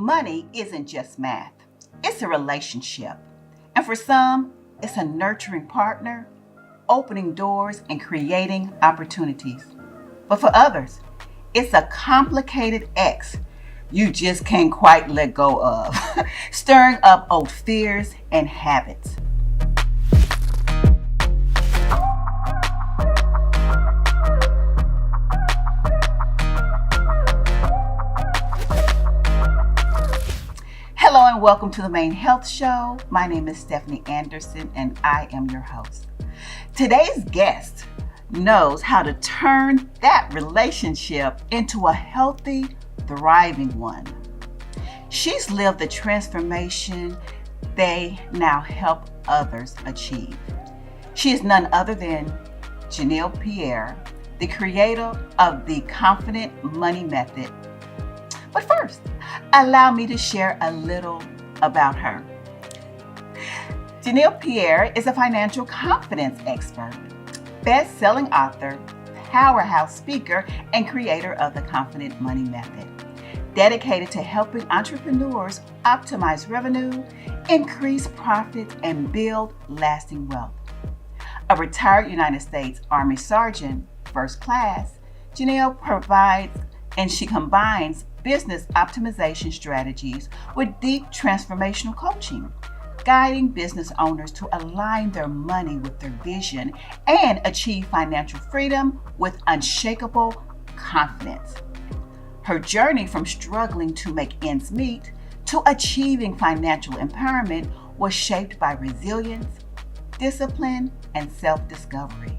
Money isn't just math, it's a relationship. And for some, it's a nurturing partner, opening doors and creating opportunities. But for others, it's a complicated ex you just can't quite let go of, stirring up old fears and habits. Hello and welcome to the Main Health Show. My name is Stephanie Anderson and I am your host. Today's guest knows how to turn that relationship into a healthy, thriving one. She's lived the transformation they now help others achieve. She is none other than Janeil Pierre, the creator of the Confident Money Method. But first, allow me to share a little about her. Janeil Pierre is a financial confidence expert, best-selling author, powerhouse speaker, and creator of the Confident Money Method, dedicated to helping entrepreneurs optimize revenue, increase profits, and build lasting wealth. A retired United States Army Sergeant, first class, Janeil combines business optimization strategies with deep transformational coaching, guiding business owners to align their money with their vision and achieve financial freedom with unshakable confidence. Her journey from struggling to make ends meet to achieving financial empowerment was shaped by resilience, discipline, and self-discovery.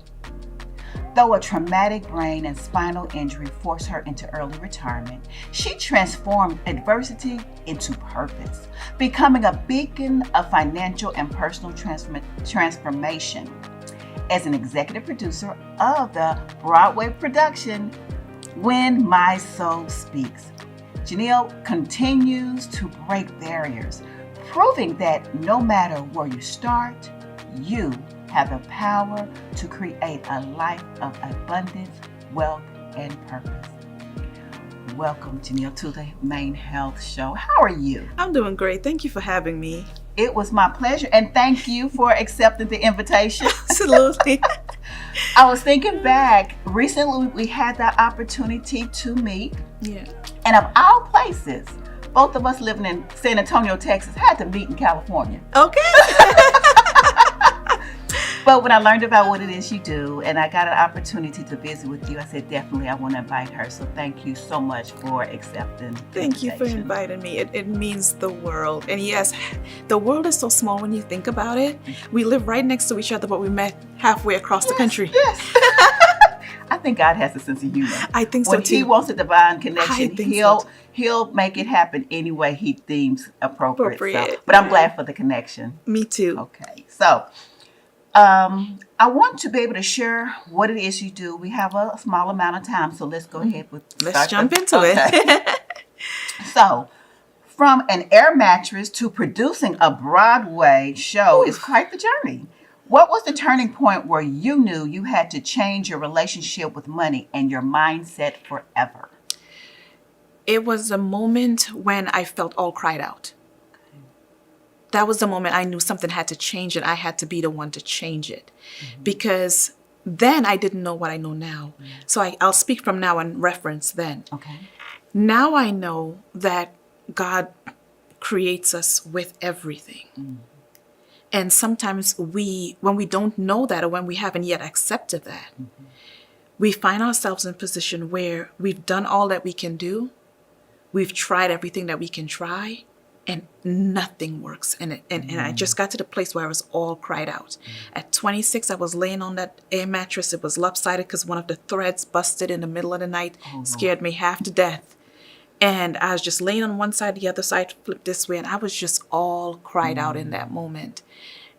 Though a traumatic brain and spinal injury forced her into early retirement, she transformed adversity into purpose, becoming a beacon of financial and personal transformation. As an executive producer of the Broadway production, When My Soul Speaks, Janeil continues to break barriers, proving that no matter where you start, you have the power to create a life of abundance, wealth, and purpose. Welcome, Janeil, to the Main Health Show. How are you? I'm doing great. Thank you for having me. It was my pleasure, and thank you for accepting the invitation. Absolutely. I was thinking back, recently we had that opportunity to meet. Yeah. And of all places, both of us living in San Antonio, Texas, had to meet in California. Okay. But when I learned about what it is you do and I got an opportunity to visit with you, I said, definitely, I want to invite her. So thank you so much for accepting the Thank you for invitation. inviting me. It means the world. And yes, the world is so small when you think about it. We live right next to each other, but we met halfway across the country. Yes. I think God has a sense of humor. I think so When too. He wants a divine connection, I think he'll make it happen any way He deems appropriate. Appropriate. So, but I'm glad for the connection. Me too. Okay, so I want to be able to share what it is you do. We have a small amount of time, so let's go ahead with. Let's jump into it. So, from an air mattress to producing a Broadway show is quite the journey. What was the turning point where you knew you had to change your relationship with money and your mindset forever? It was a moment when I felt all cried out. That was the moment I knew something had to change and I had to be the one to change it. Mm-hmm. Because then I didn't know what I know now. Mm-hmm. So I'll speak from now and reference then. Okay. Now I know that God creates us with everything. Mm-hmm. And sometimes when we don't know that or when we haven't yet accepted that, mm-hmm. we find ourselves in a position where we've done all that we can do. We've tried everything that we can try. And nothing works. And I just got to the place where I was all cried out. At 26, I was laying on that air mattress. It was lopsided because one of the threads busted in the middle of the night, scared me half to death. And I was just laying on one side, the other side flipped this way. And I was just all cried out in that moment.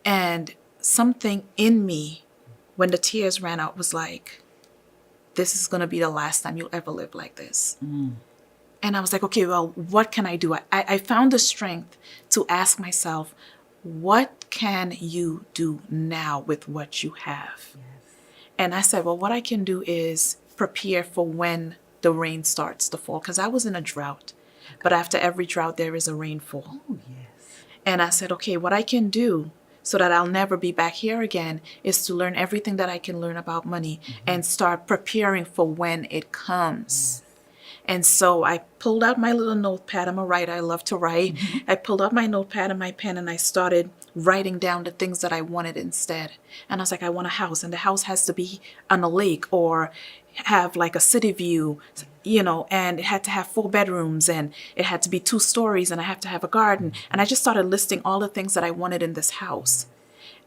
And something in me, when the tears ran out, was like, this is going to be the last time you'll ever live like this. And I was like, okay, well, what can I do? I found the strength to ask myself, what can you do now with what you have? Yes. And I said, well, what I can do is prepare for when the rain starts to fall, because I was in a drought. But after every drought, there is a rainfall. Oh, yes. And I said, okay, what I can do so that I'll never be back here again is to learn everything that I can learn about money and start preparing for when it comes. And so I pulled out my little notepad. I'm a writer. I love to write. I pulled out my notepad and my pen and I started writing down the things that I wanted instead. And I was like, I want a house. And the house has to be on a lake or have like a city view, and it had to have 4 bedrooms and it had to be 2 stories and I have to have a garden. And I just started listing all the things that I wanted in this house.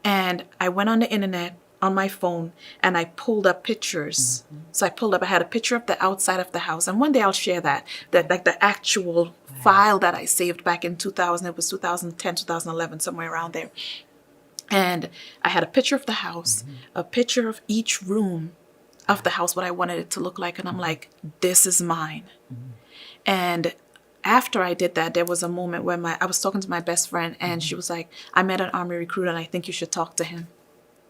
And I went on the internet on my phone and I pulled up pictures. So I had a picture of the outside of the house. And one day I'll share that like the actual file that I saved back in 2000. It was 2010, 2011, somewhere around there. And I had a picture of the house, a picture of each room of the house, what I wanted it to look like. And I'm like, this is mine. And after I did that, there was a moment where I was talking to my best friend and she was like, I met an Army recruiter and I think you should talk to him.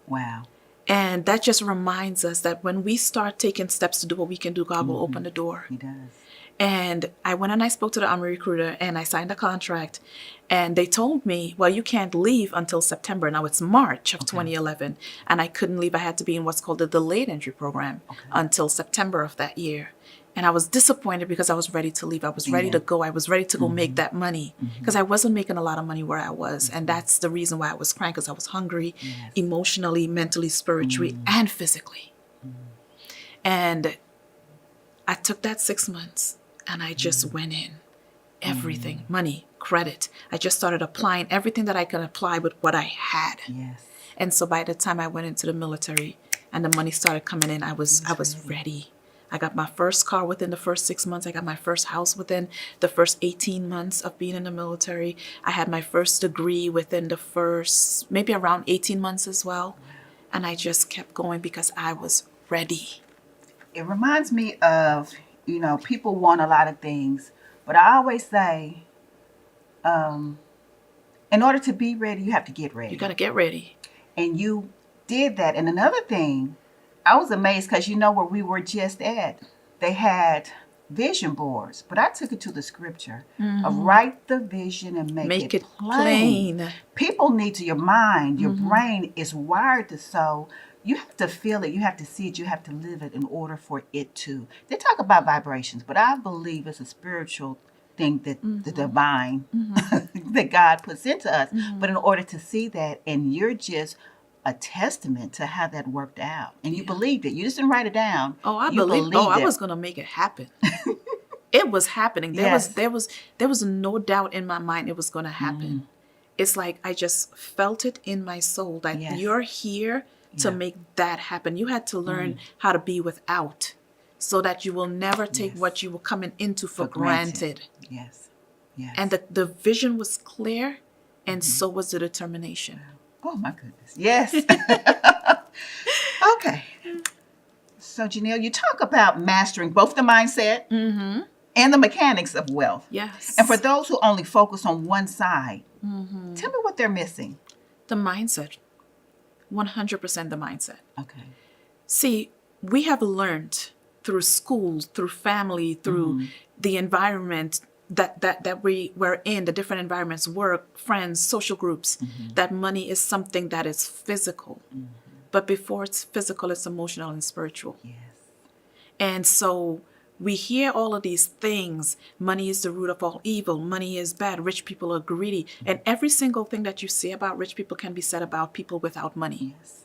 Wow. And that just reminds us that when we start taking steps to do what we can do, God will open the door. He does. And I went and I spoke to the Army recruiter and I signed a contract. And they told me, well, you can't leave until September. Now it's March of 2011. And I couldn't leave. I had to be in what's called the delayed entry program until September of that year. And I was disappointed because I was ready to leave. I was ready to go. I was ready to go make that money because I wasn't making a lot of money where I was. And that's the reason why I was crying, because I was hungry emotionally, mentally, spiritually, and physically. And I took that 6 months and I just went in. Everything, money, credit. I just started applying everything that I could apply with what I had. Yes. And so by the time I went into the military and the money started coming in, I was ready. I got my first car within the first 6 months. I got my first house within the first 18 months of being in the military. I had my first degree within the first, maybe around 18 months as well. And I just kept going because I was ready. It reminds me of, people want a lot of things, but I always say, in order to be ready, you have to get ready. You got to get ready. And you did that. And another thing, I was amazed because where we were just at, they had vision boards, but I took it to the scripture of write the vision and make it plain. People need to, your mind, your brain is wired to so. You have to feel it, you have to see it, you have to live it in order for it to. They talk about vibrations, but I believe it's a spiritual thing that the divine, that God puts into us. But in order to see that, and you're just a testament to how that worked out. And you believed it. You just didn't write it down. Oh, I believed it. I was going to make it happen. It was happening. There was no doubt in my mind it was going to happen. It's like I just felt it in my soul that you're here to make that happen. You had to learn how to be without so that you will never take what you were coming into for granted. Yes. And the vision was clear and so was the determination. Oh, my goodness. Yes. Okay. So, Janeil, you talk about mastering both the mindset and the mechanics of wealth. Yes. And for those who only focus on one side, tell me what they're missing. The mindset. 100% the mindset. Okay. See, we have learned through school, through family, through the environment that we were in, the different environments, work, friends, social groups, that money is something that is physical. But before it's physical, it's emotional and spiritual. Yes. And so we hear all of these things. Money is the root of all evil. Money is bad. Rich people are greedy. And every single thing that you say about rich people can be said about people without money. Yes.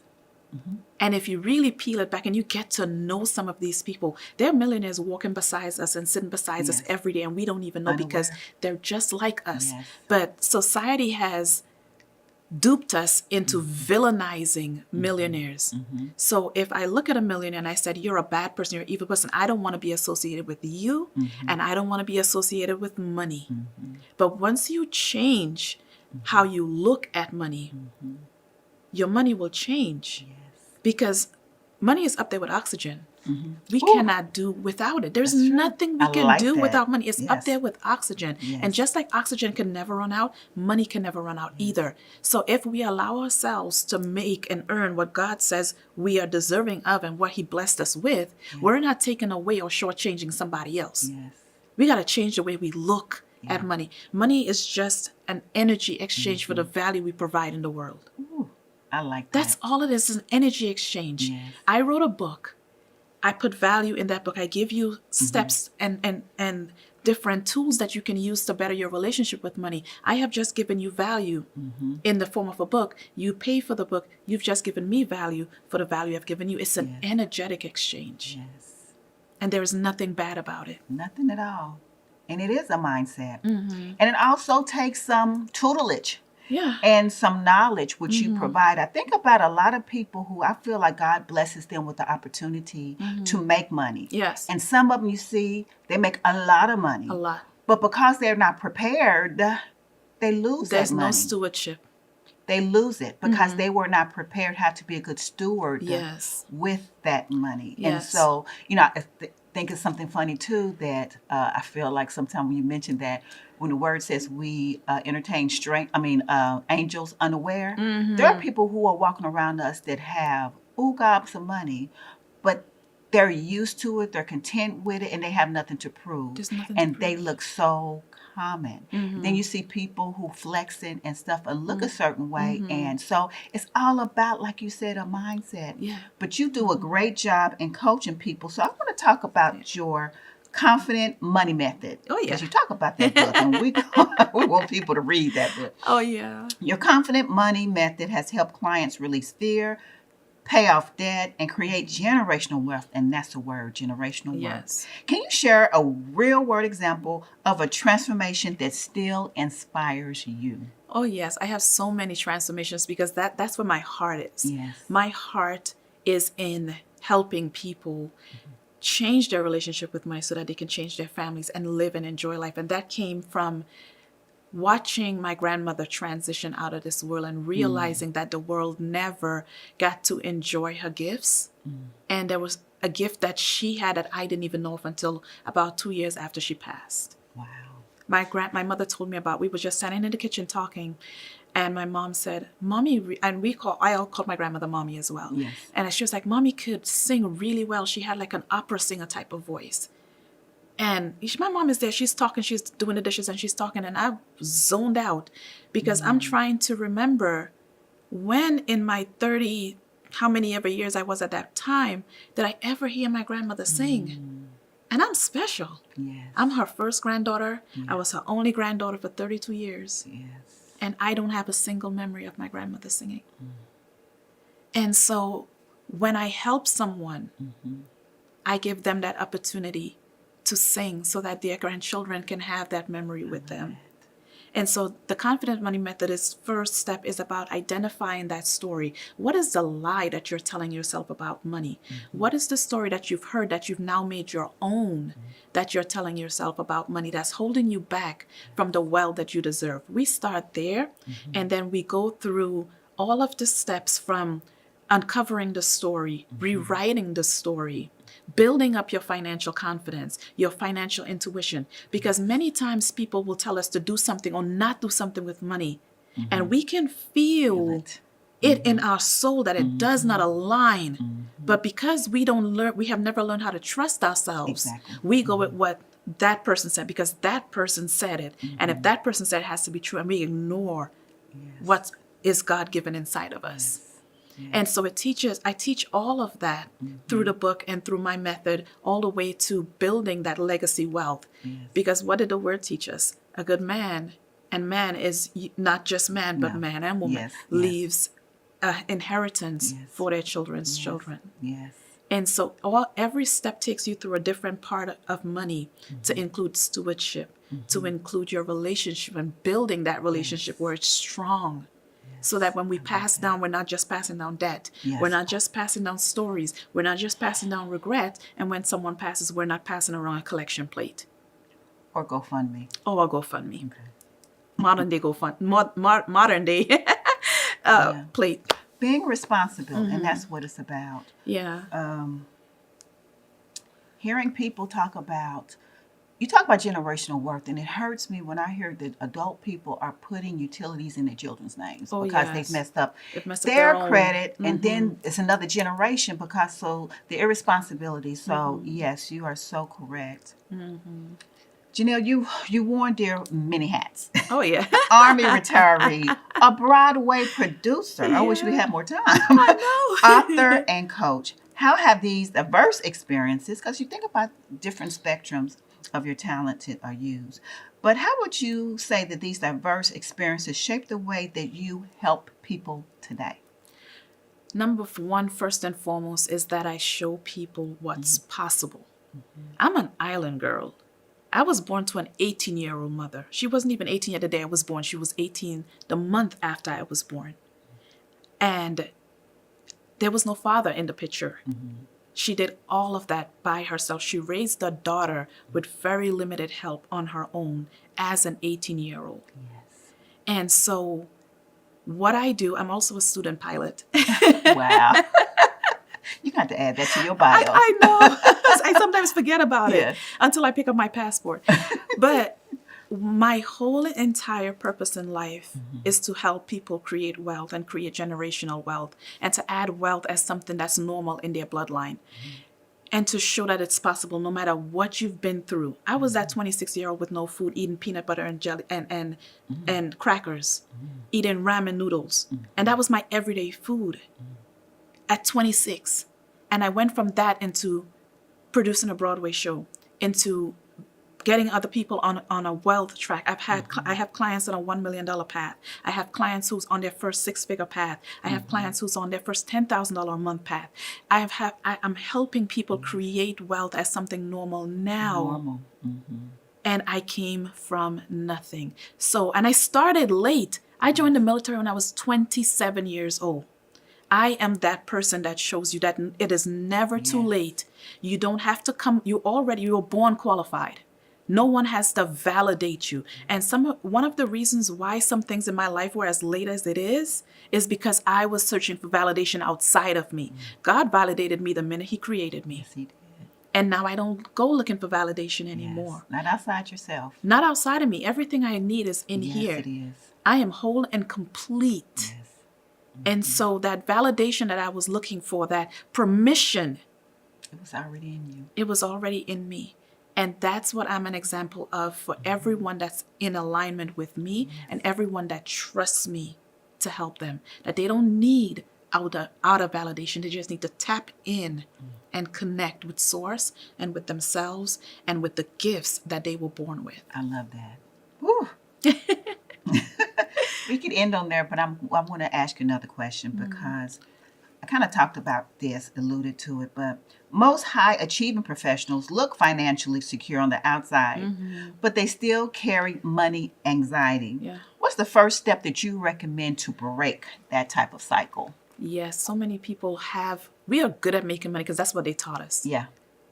And if you really peel it back and you get to know some of these people, they're millionaires walking beside us and sitting beside us every day, and we don't even know because they're just like us. Yes. But society has duped us into villainizing millionaires. So if I look at a millionaire and I said, you're a bad person, you're an evil person, I don't want to be associated with you, and I don't want to be associated with money. But once you change how you look at money, your money will change. Because money is up there with oxygen. We cannot do without it. There's nothing we can do without money. It's up there with oxygen. And just like oxygen can never run out, money can never run out either. So if we allow ourselves to make and earn what God says we are deserving of and what he blessed us with, we're not taking away or shortchanging somebody else. We got to change the way we look at money. Money is just an energy exchange for the value we provide in the world. Ooh, I like that. That's all it is an energy exchange. Yes. I wrote a book. I put value in that book. I give you steps and different tools that you can use to better your relationship with money. I have just given you value in the form of a book. You pay for the book. You've just given me value for the value I've given you. It's an energetic exchange. Yes. And there is nothing bad about it. Nothing at all. And it is a mindset. And it also takes some tutelage. Yeah. And some knowledge which you provide. I think about a lot of people who I feel like God blesses them with the opportunity to make money. Yes. And some of them, you see, they make a lot of money. A lot. But because they're not prepared, they lose There's that money. no stewardship. They lose it because they were not prepared how to be a good steward with that money. Yes. And so, you know, I think it's something funny too that I feel like sometimes when you mention that, when the word says we entertain angels unaware, there are people who are walking around us that have gobs of money, but they're used to it, they're content with it, and they have nothing to prove. There's nothing and to they prove. look so common. Then you see people who flexing and stuff and look a certain way. And so it's all about, like you said, a mindset. Yeah. But you do a great job in coaching people. So I want to talk about your confident money method. Oh, yeah. Because you talk about that book, and we want people to read that book. Oh, yeah. Your confident money method has helped clients release fear, pay off debt, and create generational wealth. And that's the word, generational wealth. Yes. Can you share a real world example of a transformation that still inspires you? Oh, yes. I have so many transformations because that's where my heart is. Yes. My heart is in helping people change their relationship with money so that they can change their families and live and enjoy life. And that came from watching my grandmother transition out of this world and realizing that the world never got to enjoy her gifts. And there was a gift that she had that I didn't even know of until about 2 years after she passed. Wow. My mother told me about, we were just standing in the kitchen talking, and my mom said, Mommy, and I all called my grandmother Mommy as well. Yes. And she was like, Mommy could sing really well. She had like an opera singer type of voice. And my mom is there, she's talking, she's doing the dishes and she's talking, and I zoned out because I'm trying to remember when in my 30, how many ever years I was at that time, did I ever hear my grandmother sing? And I'm special. Yes. I'm her first granddaughter. I was her only granddaughter for 32 years. Yes. And I don't have a single memory of my grandmother singing. And so when I help someone, I give them that opportunity to sing so that their grandchildren can have that memory with them. And so the confident money method is first step is about identifying that story. What is the lie that you're telling yourself about money? What is the story that you've heard that you've now made your own that you're telling yourself about money that's holding you back from the wealth that you deserve? We start there and then we go through all of the steps from uncovering the story, rewriting the story, building up your financial confidence, your financial intuition, because many times people will tell us to do something or not do something with money, and we can feel it in our soul that it does not align. But because we have never learned how to trust ourselves, we go with what that person said because that person said it, and if that person said it has to be true, and we ignore what is God-given inside of us. And so I teach all of that through the book and through my method, all the way to building that legacy wealth. Because what did the word teach us? A good man, and man is not just man, but man and woman, leaves inheritance for their children's children. Yes. And so every step takes you through a different part of money to include stewardship, to include your relationship and building that relationship where it's strong. So that when we pass down, we're not just passing down debt. We're not just passing down stories. We're not just passing down regret. And when someone passes, we're not passing around a collection plate. Or GoFundMe. Or a GoFundMe. Okay. Modern day modern day plate. Being responsible, and that's what it's about. Yeah. Hearing people talk about generational worth, and it hurts me when I hear that adult people are putting utilities in their children's names because they've messed up their credit, and then it's another generation because the irresponsibility. So yes, you are so correct. Janelle, you worn dear many hats. Oh yeah. Army retiree, a Broadway producer. I wish we Yeah. had more time. I Author know. and coach. How have these diverse experiences, because you think about different spectrums of your talented are used, but how would you say that these diverse experiences shape the way that you help people today? Number one, first and foremost, is that I show people what's possible. I'm an island girl. I was born to an 18-year-old mother. She wasn't even 18 yet the day I was born. She was 18 the month after I was born. And there was no father in the picture. She did all of that by herself. She raised a daughter with very limited help on her own as an 18-year-old. Yes. And so what I do, I'm also a student pilot. Wow. You got to add that to your bio. I know. I sometimes forget about Yes. it until I pick up my passport. But my whole entire purpose in life is to help people create wealth and create generational wealth and to add wealth as something that's normal in their bloodline and to show that it's possible no matter what you've been through. I was that 26-year-old with no food, eating peanut butter and jelly and crackers, eating ramen noodles. And that was my everyday food at 26. And I went from that into producing a Broadway show, into getting other people on a wealth track. I have clients on a $1 million path. I have clients who's on their first 6-figure path. I have clients who's on their first $10,000 a month path. I'm helping people create wealth as something normal now. Normal. And I came from nothing. So, and I started late. I joined the military when I was 27 years old. I am that person that shows you that it is never too late. You don't have to come. You were born qualified. No one has to validate you. And one of the reasons why some things in my life were as late as it is because I was searching for validation outside of me. God validated me the minute He created me. Yes, He did. And now I don't go looking for validation anymore. Yes. Not outside yourself. Not outside of me. Everything I need is in here. Yes, it is. I am whole and complete. Yes. And so that validation that I was looking for, that permission, It was already in you. it was already in me. And that's what I'm an example of for everyone that's in alignment with me and everyone that trusts me to help them. That they don't need outer validation. They just need to tap in and connect with Source and with themselves and with the gifts that they were born with. I love that. Whew. We could end on there, but I want to ask you another question because I kind of talked about this, alluded to it, but most high achieving professionals look financially secure on the outside, but they still carry money anxiety. Yeah. What's the first step that you recommend to break that type of cycle? Yes, so many people we are good at making money because that's what they taught us. Yeah.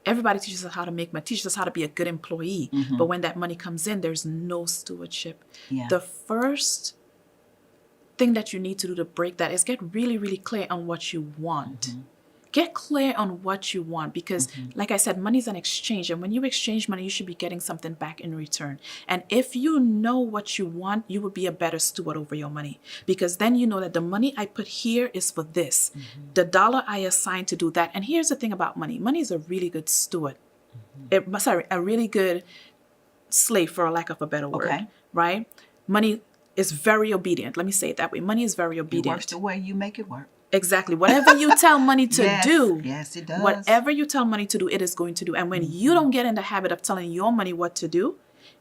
Everybody teaches us how to make money, teaches us how to be a good employee. But when that money comes in, there's no stewardship. Yeah. The first thing that you need to do to break that is get really, really clear on what you want. Get clear on what you want because, like I said, money is an exchange. And when you exchange money, you should be getting something back in return. And if you know what you want, you will be a better steward over your money because then you know that the money I put here is for this. The dollar I assign to do that. And here's the thing about money. Money is a really good steward. A really good slave, for a lack of a better word. Okay. Right? Money is very obedient. Let me say it that way. Money is very It obedient. works the way you make it work. Exactly. Whatever you tell money to do. Yes, it does. Whatever you tell money to do, it is going to do. And when you don't get in the habit of telling your money what to do,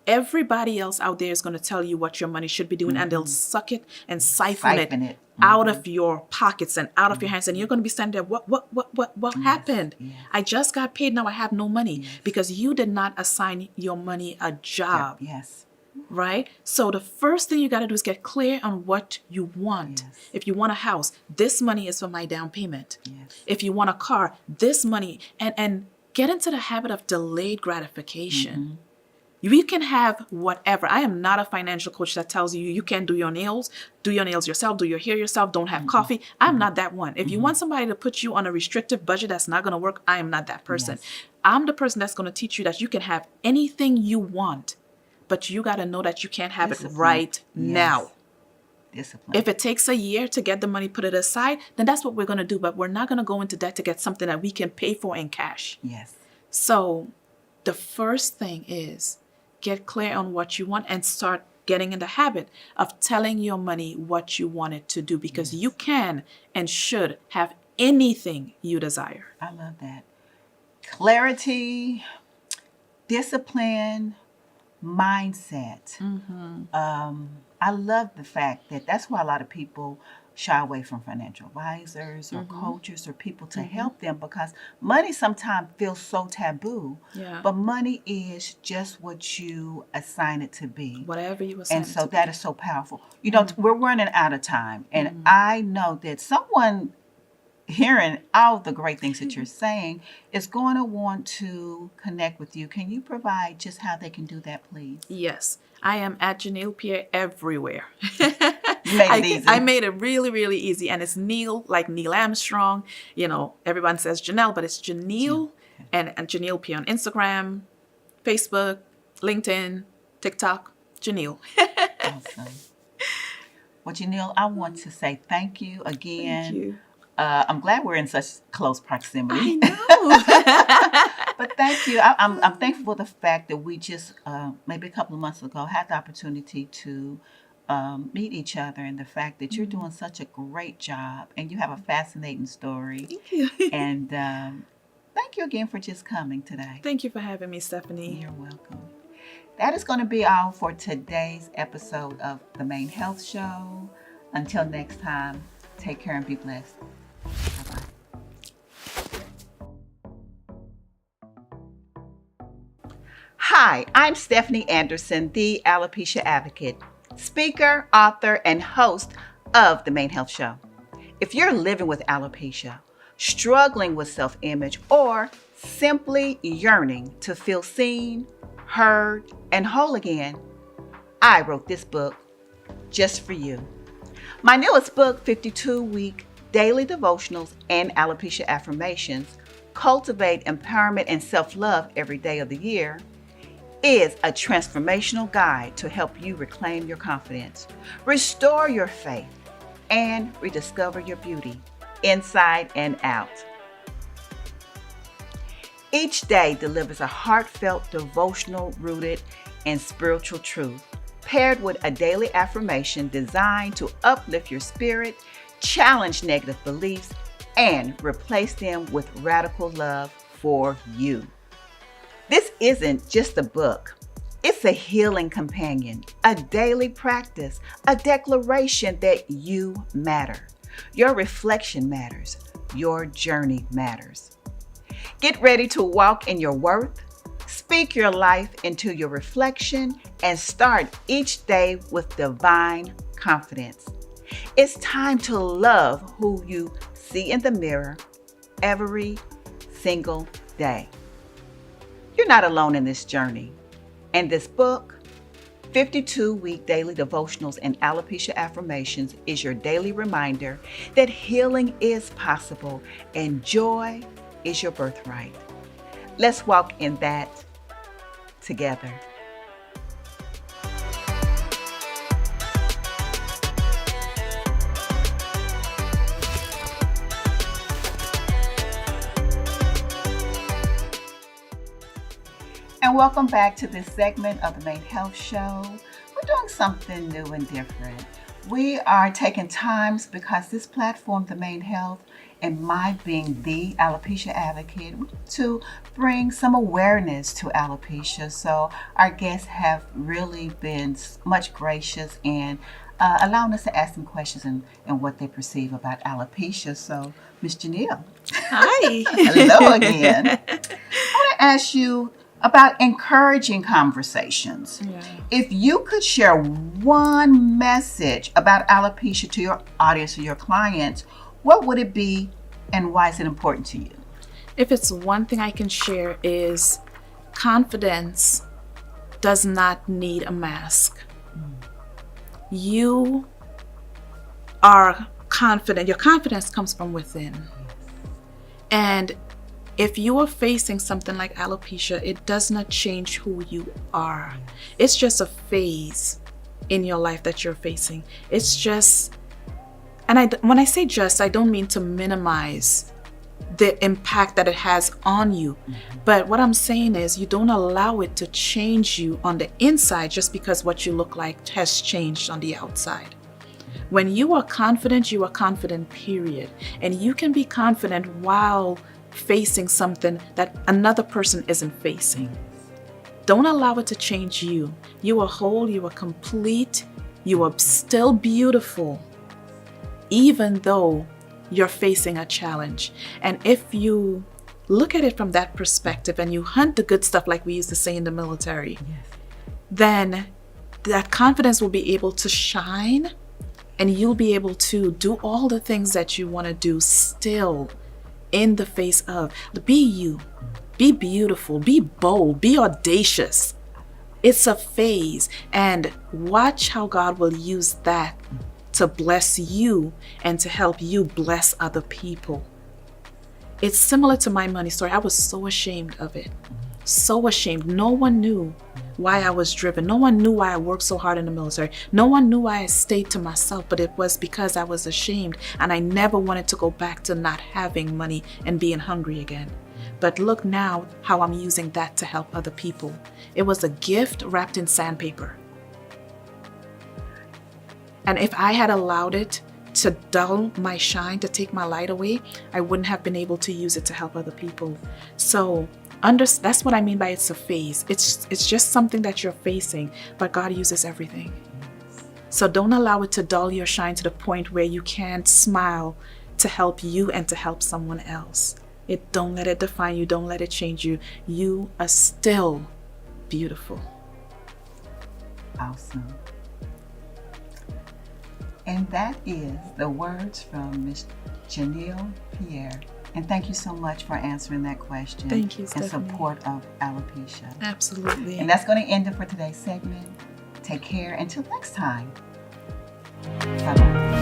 everybody else out there is going to tell you what your money should be doing and they'll suck it and siphon it out of your pockets and out of your hands. And you're going to be standing there, what happened? Yes. I just got paid. Now I have no money because you did not assign your money a job. Yes. Right? So the first thing you got to do is get clear on what you want. Yes. If you want a house, this money is for my down payment. Yes. If you want a car, this money, and get into the habit of delayed gratification. You can have whatever. I am not a financial coach that tells you you can't do your nails yourself, do your hair yourself, don't have coffee. I'm not that one. If you want somebody to put you on a restrictive budget that's not going to work, I am not that person. Yes. I'm the person that's going to teach you that you can have anything you want, but you got to know that you can't have it right now. Discipline. If it takes a year to get the money, put it aside, then that's what we're going to do. But we're not going to go into debt to get something that we can pay for in cash. Yes. So the first thing is get clear on what you want and start getting in the habit of telling your money what you want it to do, because you can and should have anything you desire. I love that. Clarity, discipline, mindset. I love the fact that that's why a lot of people shy away from financial advisors or coaches or people to help them, because money sometimes feels so taboo. Yeah. But money is just what you assign it to be. Whatever you assign And it so to that be. is so powerful. You know, we're running out of time. And I know that someone hearing all the great things that you're saying is going to want to connect with you. Can you provide just how they can do that, please? Yes, I am at Janeil Pierre everywhere. You made it easy. I made it really, really easy. And it's Neil, like Neil Armstrong. You know, everyone says Janelle, but it's Janeil. And Janeil Pierre on Instagram, Facebook, LinkedIn, TikTok, Janeil. Awesome. Well, Janeil, I want to say thank you again. Thank you. I'm glad we're in such close proximity. I know. But thank you. I'm thankful for the fact that we just, maybe a couple of months ago, had the opportunity to meet each other, and the fact that you're doing such a great job and you have a fascinating story. Thank you. And thank you again for just coming today. Thank you for having me, Stephanie. You're welcome. That is going to be all for today's episode of The Main Health Show. Until next time, take care and be blessed. Bye-bye. Hi, I'm Stephanie Anderson, the Alopecia Advocate, speaker, author, and host of The Main Health Show. If you're living with alopecia, struggling with self-image, or simply yearning to feel seen, heard, and whole again, I wrote this book just for you. My newest book, 52-Week Daily Devotionals and Alopecia Affirmations, Cultivate Empowerment and Self-Love Every Day of the Year, is a transformational guide to help you reclaim your confidence, restore your faith, and rediscover your beauty inside and out. Each day delivers a heartfelt devotional rooted in spiritual truth, paired with a daily affirmation designed to uplift your spirit, challenge negative beliefs, and replace them with radical love for you. This isn't just a book. It's a healing companion, a daily practice, a declaration that you matter. Your reflection matters. Your journey matters. Get ready to walk in your worth, speak your life into your reflection, and start each day with divine confidence. It's time to love who you see in the mirror every single day. You're not alone in this journey. And this book, 52-Week Daily Devotionals and Alopecia Affirmations, is your daily reminder that healing is possible and joy is your birthright. Let's walk in that together. And welcome back to this segment of the Main Health Show. We're doing something new and different. We are taking times, because this platform, The Main Health, and my being the alopecia advocate, to bring some awareness to alopecia. So our guests have really been much gracious in allowing us to ask them questions and what they perceive about alopecia. So, Ms. Janeil. Hi. Hello again. I want to ask you about encouraging conversations. Yeah. If you could share one message about alopecia to your audience or your clients, what would it be, and why is it important to you? If it's one thing I can share, is confidence does not need a mask. You are confident. Your confidence comes from within. And if you are facing something like alopecia, it does not change who you are. It's just a phase in your life that you're facing. It's just, and when I say just, I don't mean to minimize the impact that it has on you. But what I'm saying is, you don't allow it to change you on the inside just because what you look like has changed on the outside. When you are confident, period. And you can be confident while facing something that another person isn't facing. Don't allow it to change you. You are whole, you are complete, you are still beautiful, even though you're facing a challenge. And if you look at it from that perspective and you hunt the good stuff, like we used to say in the military, then that confidence will be able to shine, and you'll be able to do all the things that you want to do still in the face of. Be you, be beautiful, be bold, be audacious. It's a phase, and watch how God will use that to bless you and to help you bless other people. It's similar to my money story. I was so ashamed of it. So ashamed. No one knew why I was driven. No one knew why I worked so hard in the military. No one knew why I stayed to myself, but it was because I was ashamed, and I never wanted to go back to not having money and being hungry again. But look now how I'm using that to help other people. It was a gift wrapped in sandpaper. And if I had allowed it to dull my shine, to take my light away, I wouldn't have been able to use it to help other people. So that's what I mean by it's a phase. It's just something that you're facing, but God uses everything. So don't allow it to dull your shine to the point where you can't smile to help you and to help someone else. Don't let it define you. Don't let it change you. You are still beautiful. Awesome. And that is the words from Ms. Janeil Pierre. And thank you so much for answering that question. Thank you, in Stephanie. support of alopecia. Absolutely. And that's going to end it for today's segment. Take care until next time. Bye-bye.